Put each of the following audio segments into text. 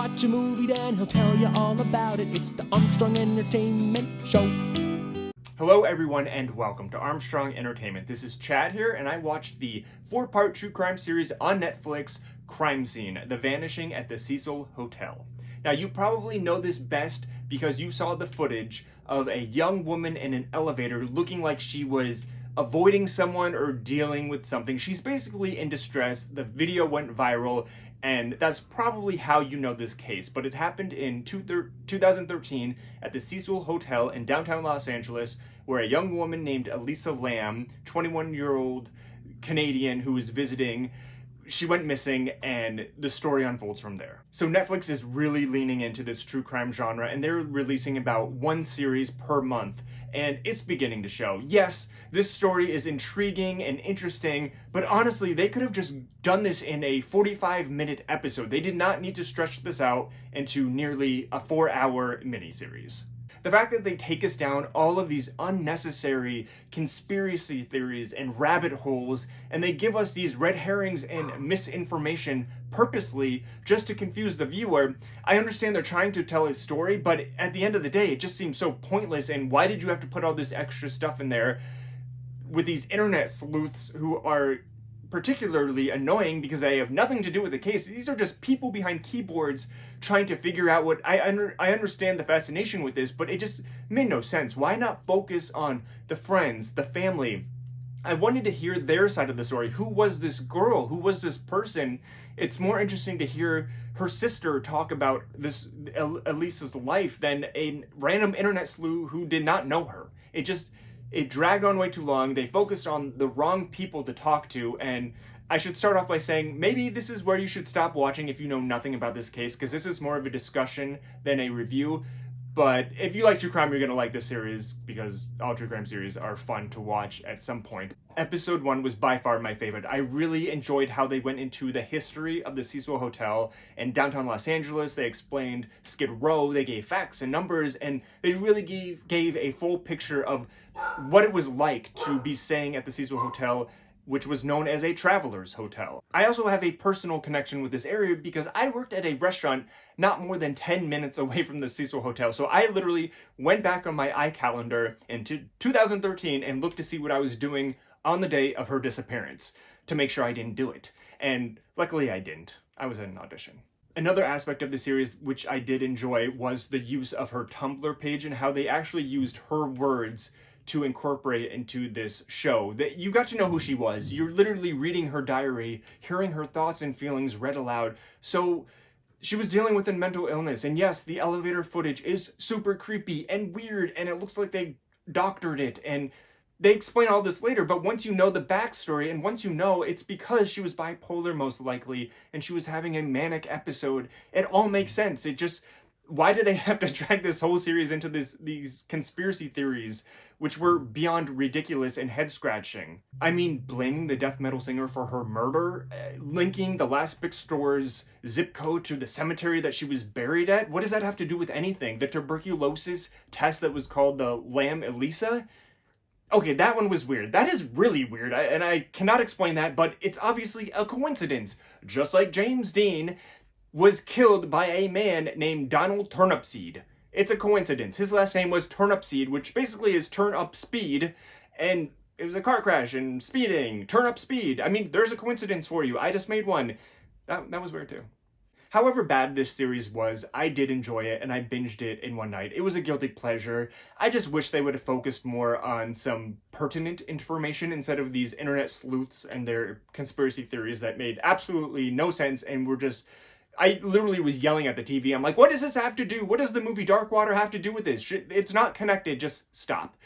watch a movie, then he'll tell you all about it. It's the Armstrong Entertainment Show. Hello everyone and welcome to Armstrong Entertainment. This is Chad here, and I watched the 4-part true crime series on Netflix, Crime Scene, The Vanishing at the Cecil Hotel. Now you probably know this best because you saw the footage of a young woman in an elevator looking like she was avoiding someone or dealing with something. She's basically in distress. The video went viral, and that's probably how you know this case. But it happened in 2013 at the Cecil Hotel in downtown Los Angeles, where a young woman named Elisa Lam, 21-year-old Canadian who was visiting, she went missing, and the story unfolds from there. So Netflix is really leaning into this true crime genre, and they're releasing about one series per month, and it's beginning to show. Yes, this story is intriguing and interesting, but honestly, they could have just done this in a 45-minute episode. They did not need to stretch this out into nearly a 4-hour miniseries. The fact that they take us down all of these unnecessary conspiracy theories and rabbit holes, and they give us these red herrings and misinformation purposely just to confuse the viewer. I understand they're trying to tell a story, but at the end of the day, it just seems so pointless. And why did you have to put all this extra stuff in there with these internet sleuths who are particularly annoying because they have nothing to do with the case? These are just people behind keyboards trying to figure out what I understand the fascination with this, but it just made no sense. Why not focus on the friends, the family? I wanted to hear their side of the story. Who was this girl? Who was this person? It's more interesting to hear her sister talk about this Elisa's life than a random internet sleuth who did not know her. It dragged on way too long. They focused on the wrong people to talk to, and I should start off by saying maybe this is where you should stop watching if you know nothing about this case, because this is more of a discussion than a review. But if you like true crime, you're going to like this series, because all true crime series are fun to watch at some point. Episode 1 was by far my favorite. I really enjoyed how they went into the history of the Cecil Hotel in downtown Los Angeles. They explained Skid Row, they gave facts and numbers, and they really gave a full picture of what it was like to be staying at the Cecil Hotel, which was known as a traveler's hotel. I also have a personal connection with this area because I worked at a restaurant not more than 10 minutes away from the Cecil Hotel. So I literally went back on my iCalendar into 2013 and looked to see what I was doing on the day of her disappearance to make sure I didn't do it. And luckily I didn't. I was at an audition. Another aspect of the series which I did enjoy was the use of her Tumblr page and how they actually used her words to incorporate into this show. That you got to know who she was. You're literally reading her diary, hearing her thoughts and feelings read aloud. So she was dealing with a mental illness, and yes, the elevator footage is super creepy and weird, and it looks like they doctored it, and they explain all this later, but once you know the backstory, and once you know it's because she was bipolar most likely, and she was having a manic episode, it all makes sense. Why did they have to drag this whole series into these conspiracy theories, which were beyond ridiculous and head-scratching? I mean, blaming the death metal singer for her murder, linking the last big store's zip code to the cemetery that she was buried at? What does that have to do with anything? The tuberculosis test that was called the Lam Elisa? Okay, that one was weird. That is really weird, and I cannot explain that, but it's obviously a coincidence. Just like James Dean was killed by a man named Donald Turnipseed. It's a coincidence. His last name was Turnipseed, which basically is turn up speed, and it was a car crash and speeding. Turn up speed. I mean, there's a coincidence for you. I just made one. That was weird too. However bad this series was, I did enjoy it, and I binged it in one night. It was a guilty pleasure. I just wish they would have focused more on some pertinent information instead of these internet sleuths and their conspiracy theories that made absolutely no sense and were just... I literally was yelling at the TV. I'm like, what does this have to do? What does the movie Dark Water have to do with this? It's not connected. Just stop.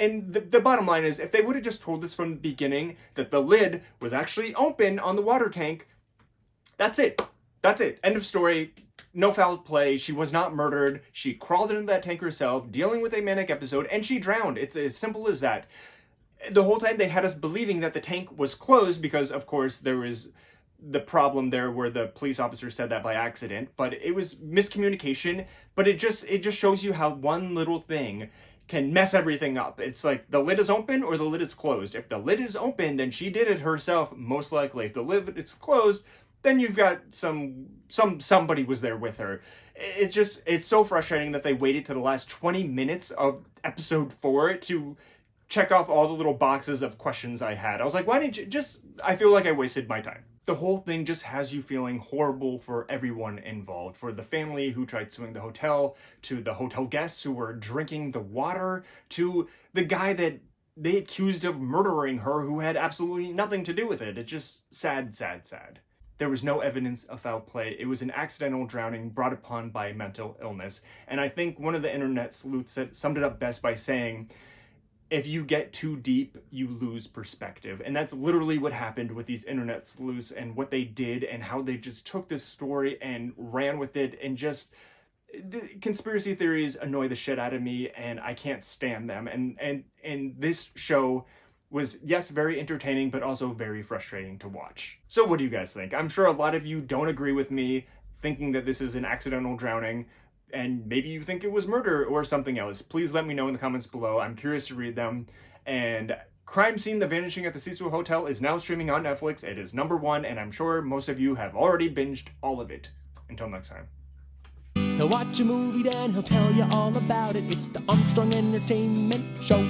And the bottom line is, if they would have just told us from the beginning that the lid was actually open on the water tank, that's it. That's it. End of story. No foul play. She was not murdered. She crawled into that tank herself, dealing with a manic episode, and she drowned. It's as simple as that. The whole time they had us believing that the tank was closed because, of course, there was the problem there where the police officer said that by accident, but it was miscommunication. But it just shows you how one little thing can mess everything up. It's like the lid is open or the lid is closed. If the lid is open, then she did it herself, most likely. If the lid is closed, then you've got somebody was there with her. It's so frustrating that they waited to the last 20 minutes of episode 4 to check off all the little boxes of questions I had. I was like, why didn't you I feel like I wasted my time. The whole thing just has you feeling horrible for everyone involved. For the family who tried suing the hotel, to the hotel guests who were drinking the water, to the guy that they accused of murdering her who had absolutely nothing to do with it. It's just sad, sad, sad. There was no evidence of foul play. It was an accidental drowning brought upon by mental illness. And I think one of the internet sleuths summed it up best by saying, if you get too deep, you lose perspective. And that's literally what happened with these internet sleuths and what they did and how they just took this story and ran with it. And just, the conspiracy theories annoy the shit out of me and I can't stand them. And this show was, yes, very entertaining, but also very frustrating to watch. So what do you guys think? I'm sure a lot of you don't agree with me, thinking that this is an accidental drowning, and maybe you think it was murder or something else. Please let me know in the comments below. I'm curious to read them. And Crime Scene: The Vanishing at the Cecil Hotel is now streaming on Netflix. It is #1, and I'm sure most of you have already binged all of it. Until next time. He'll watch a movie, then he'll tell you all about it. It's the Armstrong Entertainment Show.